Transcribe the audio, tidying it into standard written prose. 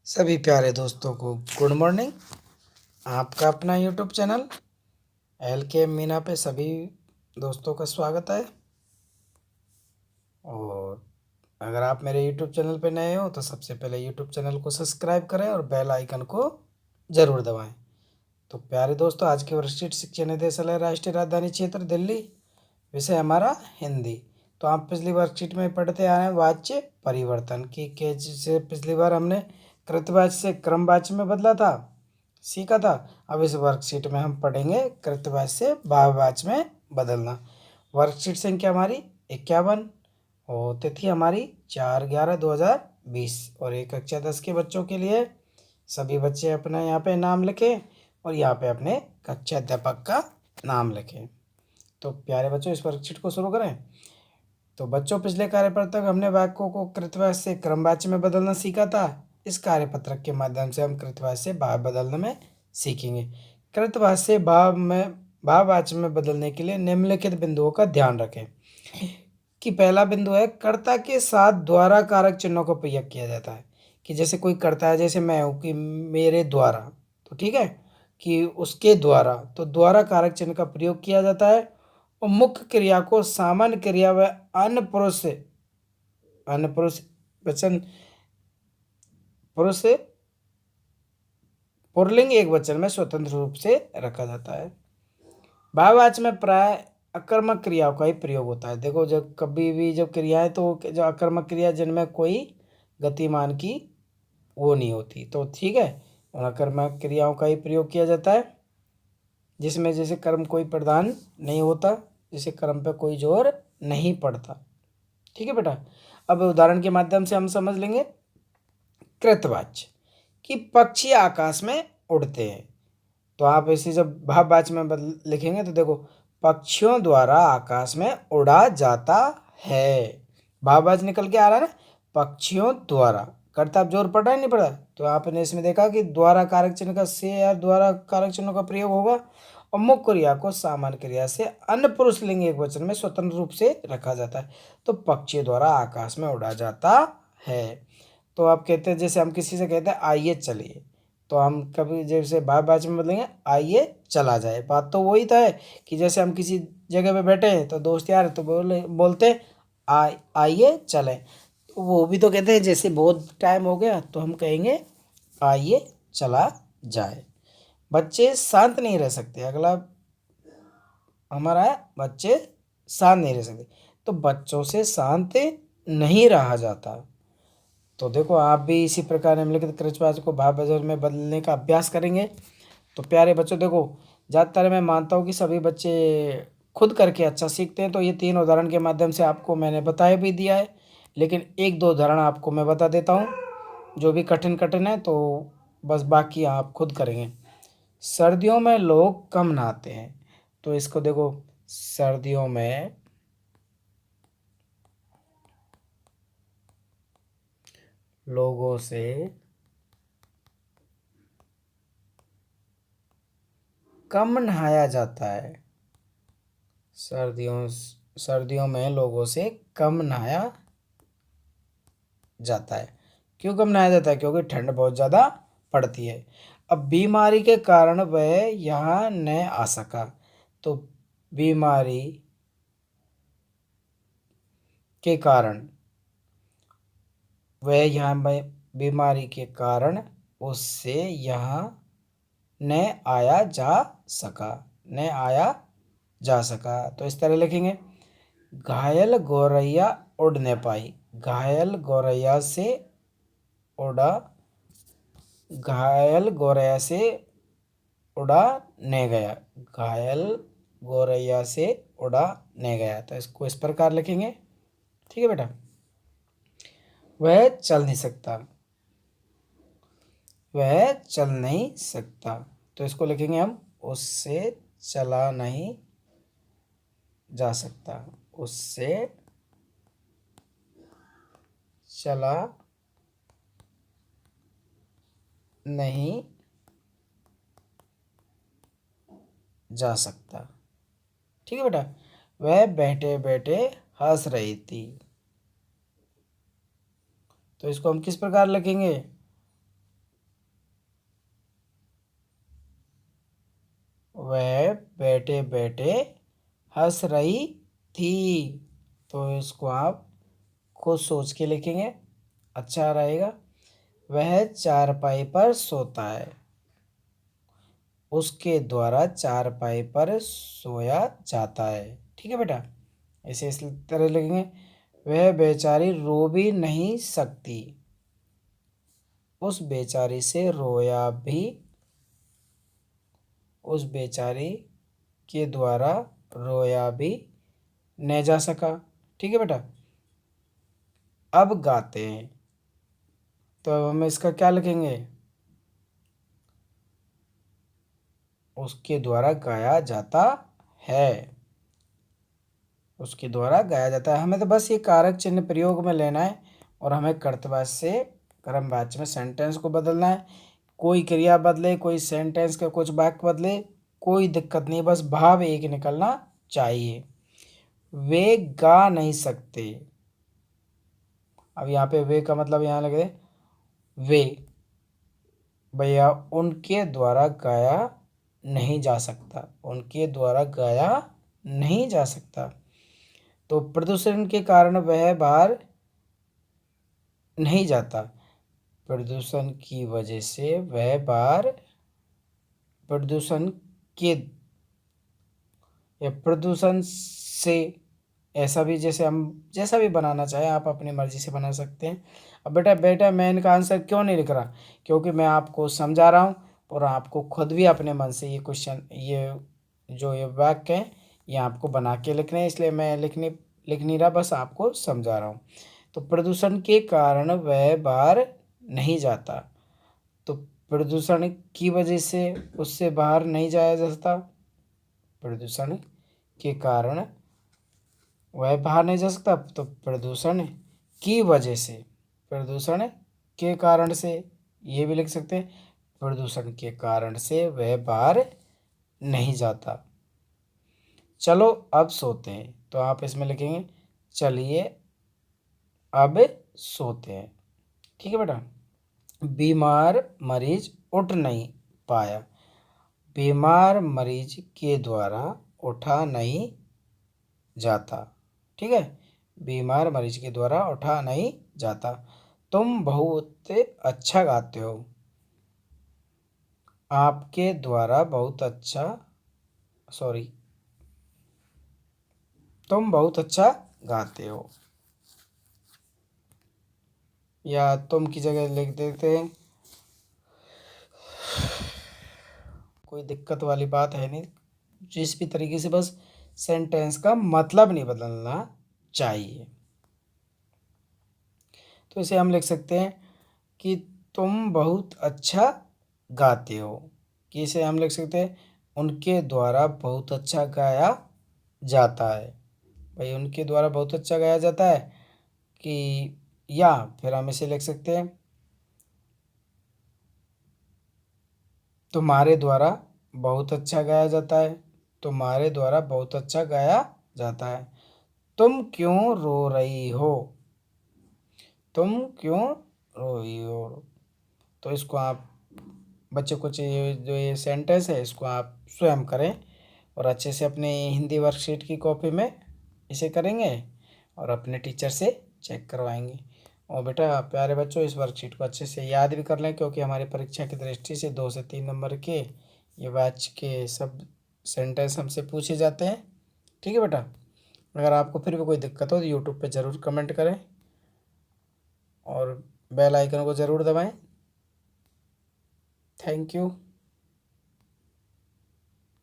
सभी प्यारे दोस्तों को गुड मॉर्निंग। आपका अपना यूट्यूब चैनल एल के मीना पे सभी दोस्तों का स्वागत है। और अगर आप मेरे यूट्यूब चैनल पे नए हो तो सबसे पहले यूट्यूब चैनल को सब्सक्राइब करें और बेल आइकन को ज़रूर दबाएं। तो प्यारे दोस्तों, आज की वर्कशीट शिक्षा निदेशालय राष्ट्रीय राजधानी क्षेत्र दिल्ली, विषय हमारा हिंदी। तो आप पिछली वर्कशीट में पढ़ते आ रहे हैं वाच्य परिवर्तन की के जैसे पिछली बार हमने कृतवाच्य से क्रमवाच्य में बदला था, सीखा था। अब इस वर्कशीट में हम पढ़ेंगे कृतवाच्य से भाववाच्य में बदलना। वर्कशीट संख्या हमारी 51 और तिथि हमारी 4/11/2020 और एक कक्षा 10 के बच्चों के लिए। सभी बच्चे अपना यहाँ पे नाम लिखें और यहाँ पे अपने कक्षा अध्यापक का नाम लिखें। तो प्यारे बच्चों, इस वर्कशीट को शुरू करें। तो बच्चों, पिछले कार्यपत्र तक हमने वाक्यों को कृतवाच्य से क्रमवाच्य में बदलना सीखा था। इस कार्यपत्रक के माध्यम से हम कृतवाच्य से भाव बदलने में सीखेंगे। कृतवाच्य से भाववाच्य में बदलने के लिए निम्नलिखित बिंदुओं का ध्यान रखें कि पहला बिंदु है कर्ता के साथ द्वारा कारक चिन्हों का प्रयोग किया जाता है। कि जैसे कोई करता है, जैसे मैं हूँ कि मेरे द्वारा, तो ठीक है कि उसके द्वारा, तो द्वारा कारक चिन्ह का प्रयोग किया जाता है। और मुख्य क्रिया को सामान्य क्रिया व अन्य पुरुष वचन पुरुष से पुल्लिंग एक वचन में स्वतंत्र रूप से रखा जाता है। भाववाच्य में प्राय अकर्मक क्रियाओं का ही प्रयोग होता है। देखो, जब कभी भी जब क्रियाएं, तो जो अकर्मक क्रिया जिनमें कोई गतिमान की वो नहीं होती, तो ठीक है, उन अकर्मक क्रियाओं का ही प्रयोग किया जाता है जिसमें जैसे कर्म कोई प्रधान नहीं होता, जिसे कर्म पे कोई जोर नहीं पड़ता। ठीक है बेटा। अब उदाहरण के माध्यम से हम समझ लेंगे। कृतवाच्य कि पक्षी आकाश में उड़ते हैं, तो आप इसे जब भाववाच्य में लिखेंगे तो देखो, पक्षियों द्वारा आकाश में उड़ा जाता है। भाववाच्य निकल के आ रहा है ना, पक्षियों द्वारा। कर्ता अब जोर पड़ रहा है नहीं पड़ा, तो आपने इसमें देखा कि द्वारा कारक चिन्ह का से या द्वारा कारक चिन्ह का प्रयोग होगा। और मुख्य क्रिया को सामान्य क्रिया से अन्य पुरुषलिंग एक वचन में स्वतंत्र रूप से रखा जाता है। तो पक्षियों द्वारा आकाश में उड़ा जाता है। तो आप कहते हैं, जैसे हम किसी से कहते हैं आइए चलिए, तो हम कभी जैसे भाववाच्य में बदलेंगे आइए चला जाए। बात तो वही था कि जैसे हम किसी जगह पे बैठे हैं तो दोस्त यार तो बोलते आइए चलें, तो वो भी तो कहते हैं जैसे बहुत टाइम हो गया तो हम कहेंगे आइए चला जाए। बच्चे शांत नहीं रह सकते, अगला हमारा है बच्चे शांत नहीं रह सकते, तो बच्चों से शांत नहीं रहा जाता। तो देखो, आप भी इसी प्रकार निम्नलिखित कृतवाच्य को भाव वचन में बदलने का अभ्यास करेंगे। तो प्यारे बच्चों, देखो, ज़्यादातर मैं मानता हूँ कि सभी बच्चे खुद करके अच्छा सीखते हैं। तो ये 3 उदाहरण के माध्यम से आपको मैंने बताया भी दिया है, लेकिन 1-2 उदाहरण आपको मैं बता देता हूँ जो भी कठिन कठिन है, तो बस बाकी आप खुद करेंगे। सर्दियों में लोग कम नहाते हैं, तो इसको देखो, सर्दियों में लोगों से कम नहाया जाता है। सर्दियों में लोगों से कम नहाया जाता है। क्यों कम नहाया जाता है? क्योंकि ठंड बहुत ज़्यादा पड़ती है। अब बीमारी के कारण वह यहाँ न आ सका, तो बीमारी के कारण वह यहाँ बीमारी के कारण उससे यहाँ न आया जा सका, न आया जा सका। तो इस तरह लिखेंगे, घायल गौरैया उड़ न पाई, घायल गौरैया से उड़ा, घायल गौरैया से उड़ा न गया, घायल गौरैया से उड़ा न गया। तो इसको इस प्रकार लिखेंगे। ठीक है बेटा। वह चल नहीं सकता, वह चल नहीं सकता, तो इसको लिखेंगे हम, उससे चला नहीं जा सकता, उससे चला नहीं जा सकता। ठीक है बेटा। वह बैठे बैठे हंस रही थी, तो इसको हम किस प्रकार लिखेंगे? वह बैठे बैठे हंस रही थी। तो इसको आप खुद सोच के लिखेंगे, अच्छा रहेगा। वह चारपाई पर सोता है, उसके द्वारा चारपाई पर सोया जाता है। ठीक है बेटा, ऐसे इस तरह लिखेंगे। वह बेचारी रो भी नहीं सकती, उस बेचारी से रोया भी, उस बेचारी के द्वारा रोया भी नहीं जा सका। ठीक है बेटा, अब गाते हैं, तो अब हम इसका क्या लिखेंगे, उसके द्वारा गाया जाता है, उसके द्वारा गाया जाता है। हमें तो बस ये कारक चिन्ह प्रयोग में लेना है और हमें कर्तवाच्य से कर्मवाच्य में सेंटेंस को बदलना है। कोई क्रिया बदले, कोई सेंटेंस का कुछ वाक्य बदले, कोई दिक्कत नहीं, बस भाव एक निकलना चाहिए। वे गा नहीं सकते, अब यहाँ पे वे का मतलब यहाँ लगे वे, भैया उनके द्वारा गाया नहीं जा सकता, उनके द्वारा गाया नहीं जा सकता। तो प्रदूषण के कारण वह बाहर नहीं जाता, प्रदूषण की वजह से वह बाहर, प्रदूषण के या प्रदूषण से, ऐसा भी जैसे हम जैसा भी बनाना चाहें आप अपनी मर्जी से बना सकते हैं। अब बेटा बेटा मैं इनका आंसर क्यों नहीं लिख रहा, क्योंकि मैं आपको समझा रहा हूँ और आपको खुद भी अपने मन से ये क्वेश्चन, ये जो ये वाक्य हैं ये आपको बना के लिखने हैं, इसलिए मैं लिख नहीं रहा, बस आपको समझा रहा हूँ। तो प्रदूषण के कारण वह बाहर नहीं जाता, तो प्रदूषण की वजह से उससे बाहर नहीं जाया जा सकता, प्रदूषण के कारण वह बाहर नहीं जा सकता, तो प्रदूषण की वजह से, प्रदूषण के कारण से, ये भी लिख सकते हैं, प्रदूषण के कारण से वह बाहर नहीं जाता। चलो अब सोते हैं, तो आप इसमें लिखेंगे चलिए अब सोते हैं। ठीक है बेटा, बीमार मरीज उठ नहीं पाया, बीमार मरीज के द्वारा उठा नहीं जाता। ठीक है, बीमार मरीज के द्वारा उठा नहीं जाता। तुम बहुत अच्छा गाते हो, आपके द्वारा बहुत अच्छा, सॉरी, तुम बहुत अच्छा गाते हो, या तुम की जगह लिख देते हैं, कोई दिक्कत वाली बात है नहीं, जिस भी तरीके से, बस सेंटेंस का मतलब नहीं बदलना चाहिए। तो इसे हम लिख सकते हैं कि तुम बहुत अच्छा गाते हो, कि इसे हम लिख सकते हैं उनके द्वारा बहुत अच्छा गाया जाता है। भाई उनके द्वारा बहुत अच्छा गाया जाता है, कि या फिर हम इसे लिख सकते हैं तुम्हारे द्वारा बहुत अच्छा गाया जाता है, तुम्हारे द्वारा बहुत अच्छा गाया जाता है। तुम क्यों रो रही हो, तुम क्यों रो रही हो। तो इसको आप बच्चों को चाहिए, जो ये सेंटेंस है इसको आप स्वयं करें और अच्छे से अपनी हिंदी वर्कशीट की कॉपी में इसे करेंगे और अपने टीचर से चेक करवाएंगे। और बेटा प्यारे बच्चों, इस वर्कशीट को अच्छे से याद भी कर लें, क्योंकि हमारी परीक्षा की दृष्टि से 2 से 3 नंबर के ये बैच के सब सेंटेंस हमसे पूछे जाते हैं। ठीक है बेटा, अगर आपको फिर भी कोई दिक्कत हो तो यूट्यूब पे ज़रूर कमेंट करें और बेल आइकन को ज़रूर दबाएं। Thank you.